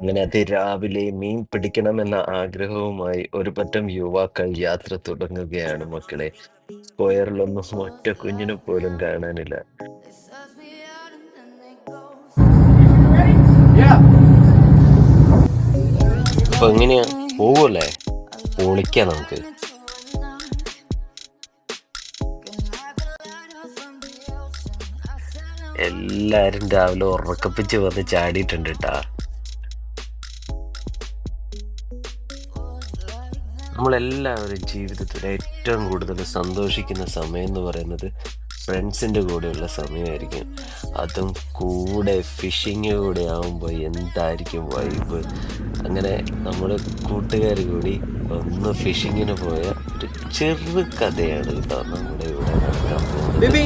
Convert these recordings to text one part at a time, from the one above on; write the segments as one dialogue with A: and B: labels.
A: അങ്ങനെ അതിരാവിലെ മീൻ പിടിക്കണമെന്ന ആഗ്രഹവുമായി ഒരു പറ്റം യുവാക്കൾ യാത്ര തുടങ്ങുകയാണ് മക്കളെ. സ്ക്വയറിലൊന്നും ഒറ്റ കുഞ്ഞിനെ പോലും കാണാനില്ല. അപ്പൊ എങ്ങനെയാ പോവല്ലേ? പൊളിക്കാം നമുക്ക്. എല്ലാരും രാവിലെ ഉറക്കപ്പിച്ച് വന്ന് ചാടിയിട്ടുണ്ട് ട്ടാ. നമ്മളെല്ലാവരും ജീവിതത്തിൽ ഏറ്റവും കൂടുതൽ സന്തോഷിക്കുന്ന സമയം എന്ന് പറയുന്നത് ഫ്രണ്ട്സിൻ്റെ കൂടെയുള്ള സമയമായിരിക്കും. അതും കൂടെ ഫിഷിങ് കൂടെ ആവുമ്പോൾ എന്തായിരിക്കും വൈബ്. അങ്ങനെ നമ്മൾ കൂട്ടുകാർ കൂടി ഒന്ന് ഫിഷിങ്ങിന് പോയ ഒരു ചെറു കഥയാണ് കേട്ടോ നമ്മുടെ ഇവിടെ നടക്കാൻ പോകുന്നത്.
B: Baby!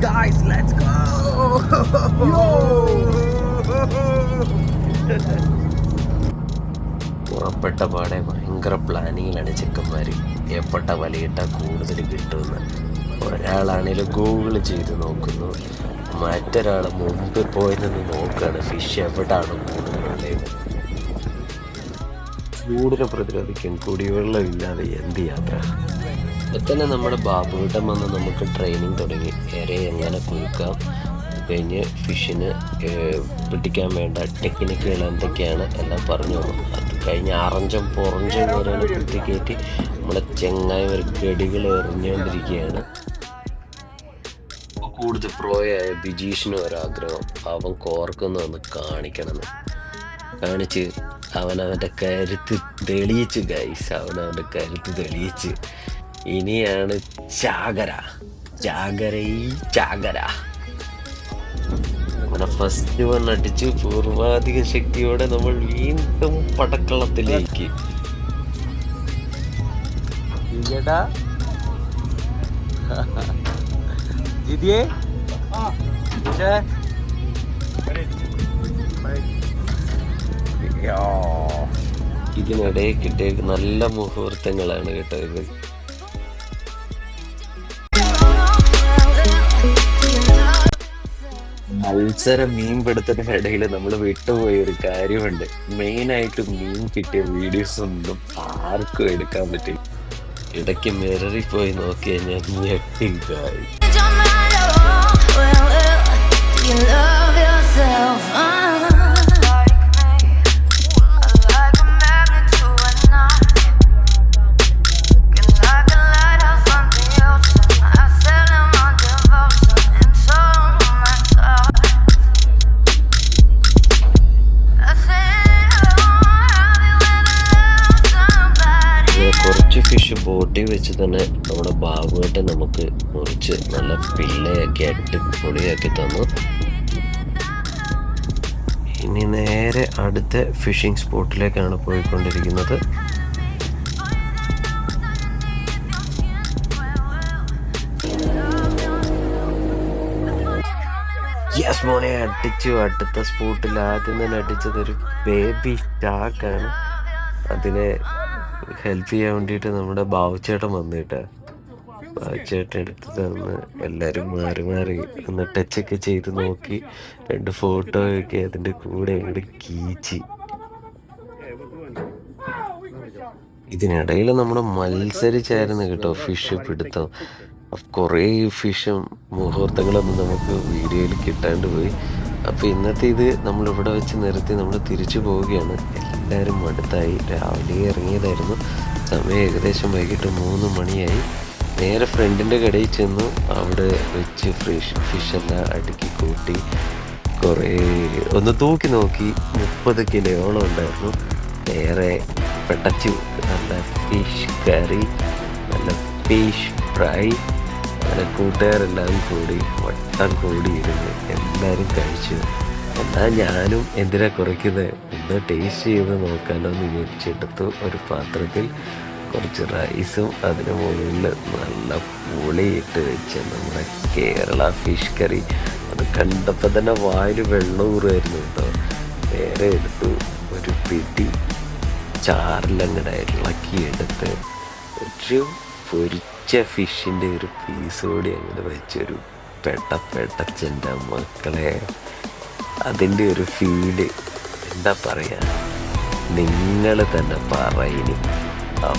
B: Guys, let's go!
A: പുറപ്പെട്ട പാടെ ഭയങ്കര പ്ലാനിങ്ങിലാണ് ചെക്കന്മാർ. എപ്പെട്ട വലയിട്ട കൂടുതൽ കിട്ടുമെന്ന് ഒരാളാണേലും ഗൂഗിൾ ചെയ്ത് നോക്കുന്നു, മറ്റൊരാൾ മുമ്പ് പോയി നിന്ന് നോക്കുകയാണ് ഫിഷ് എവിടാണ് കൂടുതലുള്ളത്. ചൂടിനെ പ്രതിരോധിക്കാൻ കുടിവെള്ളം ഇല്ലാതെ എന്ത് യാത്ര. ഇപ്പം തന്നെ നമ്മുടെ ബാബുവിട്ടം വന്ന് നമുക്ക് ട്രെയിനിങ് തുടങ്ങി. ഇര എങ്ങനെ കുരുക്കാം, കഴിഞ്ഞ് ഫിഷിന് പിടിക്കാൻ വേണ്ട ടെക്നിക്കുകൾ എന്തൊക്കെയാണ് എല്ലാം പറഞ്ഞു തന്നു. അത് കഴിഞ്ഞ് അറഞ്ചം പുറഞ്ചം വരെയാണ് കുത്തിക്കയറ്റി നമ്മളെ ചെങ്ങായി ഒരു ഗടികൾ എറിഞ്ഞുകൊണ്ടിരിക്കുകയാണ്. കൂടുതൽ പ്രോയായ ബിജീഷിന് ഒരാഗ്രഹം, അവൻ കോർക്കുന്നൊന്ന് കാണിക്കണമെന്ന്. കാണിച്ച് അവനവൻ്റെ കരുത്ത് തെളിയിച്ച് ഗൈസ്, അവനവൻ്റെ കരുത്ത് തെളിയിച്ച് ഇനിയാണ് ചാകര ചാകര. അങ്ങനെ ഫസ്റ്റ് വൺ അടിച്ച് പൂർവാധിക ശക്തിയോടെ നമ്മൾ വീണ്ടും പടക്കളത്തിലേക്ക്. ഇതിനിടെ കിട്ടിയ നല്ല മുഹൂർത്തങ്ങളാണ് കേട്ടോ ഇത്. മത്സരം മീൻപിടുത്തത്തിനിടയിൽ നമ്മൾ വിട്ടുപോയ ഒരു കാര്യമുണ്ട്. മെയിനായിട്ട് മീൻ കിട്ടിയ വീഡിയോസ് ഒന്നും ആർക്കും എടുക്കാൻ പറ്റില്ല. ഇടയ്ക്ക് മിററിൽ പോയി നോക്കി കഴിഞ്ഞാൽ ഞെട്ടിക്കായി. കുറച്ച് ഫിഷ് ബോട്ടിൽ വെച്ച് തന്നെ നമ്മുടെ ബാബുവായിട്ട് നമുക്ക് മുറിച്ച് നല്ല പിള്ളയൊക്കെ അടിപൊളിയാക്കി തന്നു. ഇനി നേരെ അടുത്ത ഫിഷിംഗ് സ്പോട്ടിലേക്കാണ് പോയിക്കൊണ്ടിരിക്കുന്നത്. യെസ് മോനെ, അടിച്ചു. അടുത്ത സ്പോട്ടിൽ ആദ്യം തന്നെ അടിച്ചത് ഒരു ബേബി ഷാർക്കാണ്. അതിനെ ഹെൽപ്പ് ചെയ്യാൻ വേണ്ടിയിട്ട് നമ്മുടെ ബാവുച്ചേട്ടൻ വന്നിട്ടാ. ബാവുച്ചേട്ടൻ എടുത്ത് തന്ന് എല്ലാവരും മാറി മാറി ഒന്ന് ടച്ചൊക്കെ ചെയ്ത് നോക്കി 2 ഫോട്ടോ ഒക്കെ അതിൻ്റെ കൂടെ അങ്ങോട്ട് കീച്ചി. ഇതിനിടയിൽ നമ്മൾ മത്സരിച്ചായിരുന്നു കേട്ടോ ഫിഷ് പിടുത്തം. കുറേ ഫിഷും മുഹൂർത്തങ്ങളൊന്നും നമുക്ക് വീഡിയോയിൽ കിട്ടാണ്ട് പോയി. അപ്പോൾ ഇന്നത്തെ ഇത് നമ്മളിവിടെ വെച്ച് നിർത്തി നമ്മൾ തിരിച്ചു പോവുകയാണ്. എല്ലാവരും മടുത്തായി. രാവിലെ ഇറങ്ങിയതായിരുന്നു. സമയം ഏകദേശം വൈകിട്ട് 3 മണിയായി. നേരെ ഫ്രണ്ടിൻ്റെ കടയിൽ ചെന്നു. അവിടെ വെച്ച് ഫിഷെല്ലാം അടുക്കി കൂട്ടി കുറേ ഒന്ന് തൂക്കി നോക്കി. 30 കിലോയോളം ഉണ്ടായിരുന്നു. നേരെ പെട്ടച്ചു. നല്ല ഫിഷ് കറി, നല്ല ഫിഷ് ഫ്രൈ. അങ്ങനെ കൂട്ടുകാരെല്ലാം കൂടി വട്ടം കൂടിയിരുന്ന് എല്ലാവരും കഴിച്ചു. എന്നാൽ ഞാനും എന്തിനാ കുറയ്ക്കുന്നത്, ഒന്ന് ടേസ്റ്റ് ചെയ്ത് നോക്കാമല്ലോ എന്ന് വിചാരിച്ചെടുത്തു. ഒരു പാത്രത്തിൽ കുറച്ച് റൈസും അതിന് മുകളിൽ നല്ല പുളിയിട്ട് വെച്ച് നമ്മുടെ കേരള ഫിഷ് കറി. അത് കണ്ടപ്പോൾ തന്നെ വായിൽ വെള്ളം ഊറുമായിരുന്നു കേട്ടോ. നേരെ എടുത്തു ഒരു പിടി ചാറിലങ്ങനെ ഇളക്കിയെടുത്ത് ഒരു പൊരിച്ച ഫിഷിൻ്റെ ഒരു പീസ് കൂടി അങ്ങനെ വെച്ചൊരു പെട്ടച്ചൻ്റെ മക്കളെ അതിൻ്റെ ഒരു ഫീല് എന്താ പറയുക, നിങ്ങൾ തന്നെ പറയിനി ആ